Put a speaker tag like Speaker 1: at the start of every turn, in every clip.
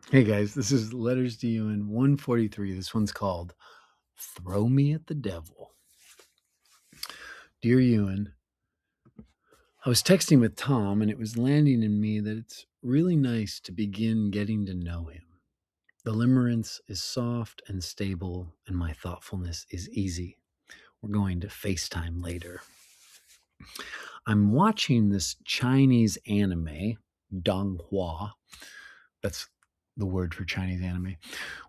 Speaker 1: Hey guys, this is Letters to You in 143. This one's called Throw Me at the Devil. Dear Ewan, I was texting with Tom and it was landing in me that it's really nice to begin getting to know him. The limerence is soft and stable, and my thoughtfulness is easy. We're going to FaceTime later. I'm watching this Chinese anime, Donghua. That's the word for Chinese anime,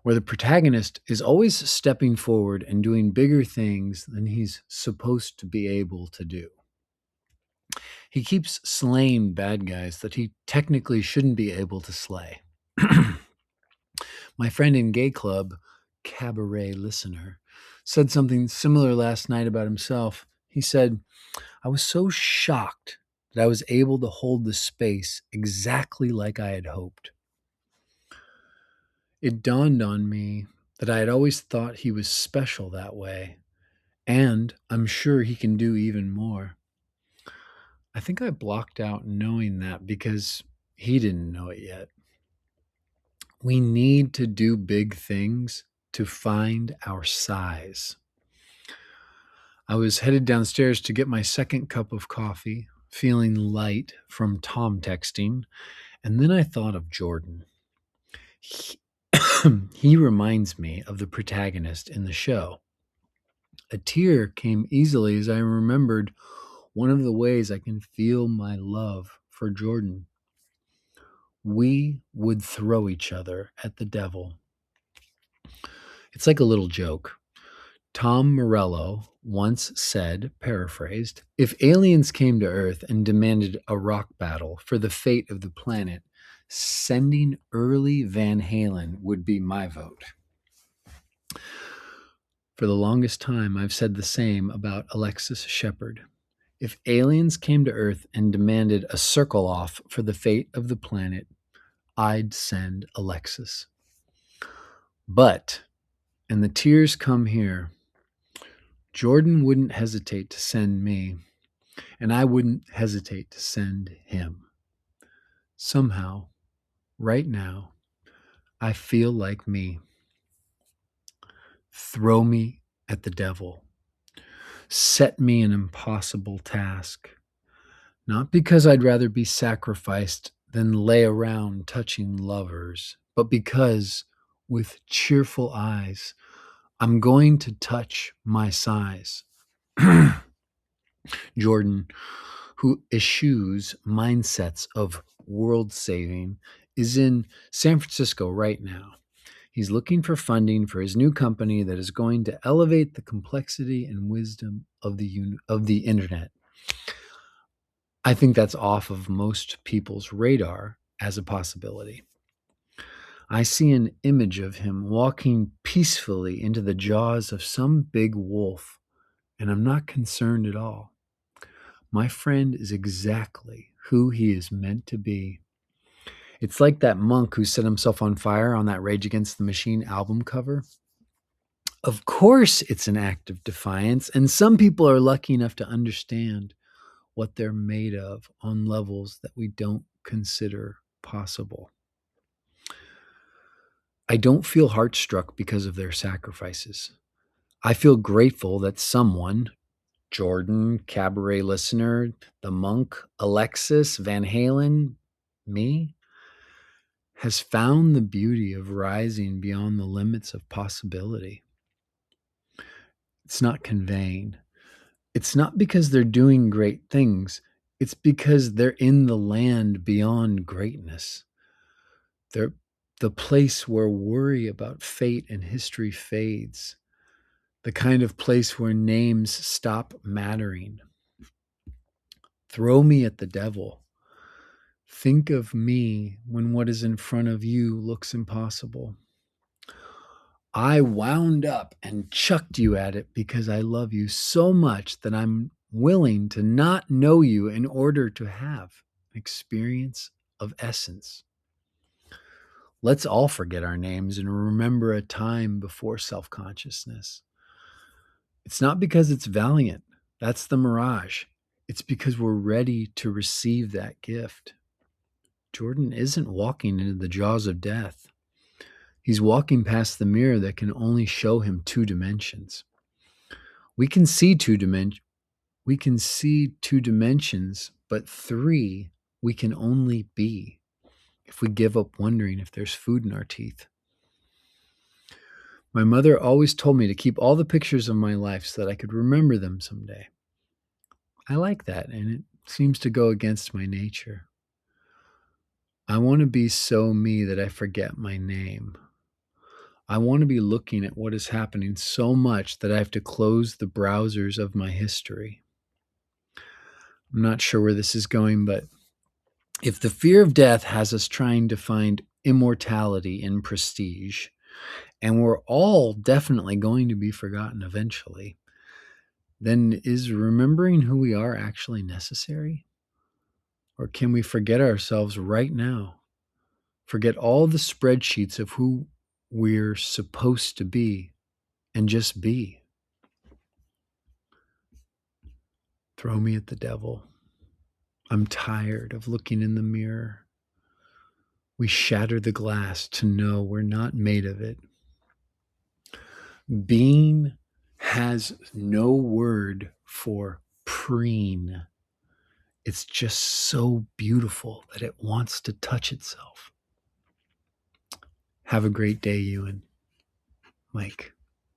Speaker 1: where the protagonist is always stepping forward and doing bigger things than he's supposed to be able to do. He keeps slaying bad guys that he technically shouldn't be able to slay. My friend in gay club, cabaret listener, said something similar last night about himself. He said, I was so shocked that I was able to hold the space exactly like I had hoped. It dawned on me that I had always thought he was special that way, and I'm sure he can do even more. I think I blocked out knowing that because he didn't know it yet. We need to do big things to find our size. I was headed downstairs to get my second cup of coffee, feeling light from Tom texting, and then I thought of Jordan. He, he reminds me of the protagonist in the show. A tear came easily as I remembered one of the ways I can feel my love for Jordan. We would throw each other at the devil. It's like a little joke. Tom Morello once said, paraphrased, if aliens came to Earth and demanded a rock battle for the fate of the planet, sending early Van Halen would be my vote. For the longest time, I've said the same about Alexis Shepard. If aliens came to Earth and demanded a circle off for the fate of the planet, I'd send Alexis. But, and the tears come here, Jordan wouldn't hesitate to send me, and I wouldn't hesitate to send him. Somehow, right now, I feel like me. Throw me at the devil. Set me an impossible task. Not because I'd rather be sacrificed than lay around touching lovers, but because, with cheerful eyes, I'm going to touch my size. Jordan, who eschews mindsets of world saving, is in San Francisco right now. He's looking for funding for his new company that is going to elevate the complexity and wisdom of the internet. I think that's off of most people's radar as a possibility. I see an image of him walking peacefully into the jaws of some big wolf, and I'm not concerned at all. My friend is exactly who he is meant to be. It's like that monk who set himself on fire on that Rage Against the Machine album cover. Of course, it's an act of defiance, and some people are lucky enough to understand what they're made of on levels that we don't consider possible. I don't feel heartstruck because of their sacrifices. I feel grateful that someone, Jordan, cabaret listener, the monk, Alexis, Van Halen, me, has found the beauty of rising beyond the limits of possibility. It's not conveying. It's not because they're doing great things. It's because they're in the land beyond greatness. They're the place where worry about fate and history fades, the kind of place where names stop mattering. Throw me at the devil. Think of me when what is in front of you looks impossible. I wound up and chucked you at it because I love you so much that I'm willing to not know you in order to have an experience of essence. Let's all forget our names and remember a time before self consciousness. It's not because it's valiant, that's the mirage. It's because we're ready to receive that gift. Jordan isn't walking into the jaws of death. He's walking past the mirror that can only show him two dimensions. We can see two dimensions, but three we can only be if we give up wondering if there's food in our teeth. My mother always told me to keep all the pictures of my life so that I could remember them someday. I like that, and it seems to go against my nature. I want to be so me that I forget my name. I want to be looking at what is happening so much that I have to close the browsers of my history. I'm not sure where this is going, but if the fear of death has us trying to find immortality in prestige, and we're all definitely going to be forgotten eventually, then is remembering who we are actually necessary? Or can we forget ourselves right now? Forget all the spreadsheets of who we're supposed to be and just be? Throw me at the devil. I'm tired of looking in the mirror. We shatter the glass to know we're not made of it. Being has no word for preen. It's just so beautiful that it wants to touch itself. Have a great day, Ewan. Mike.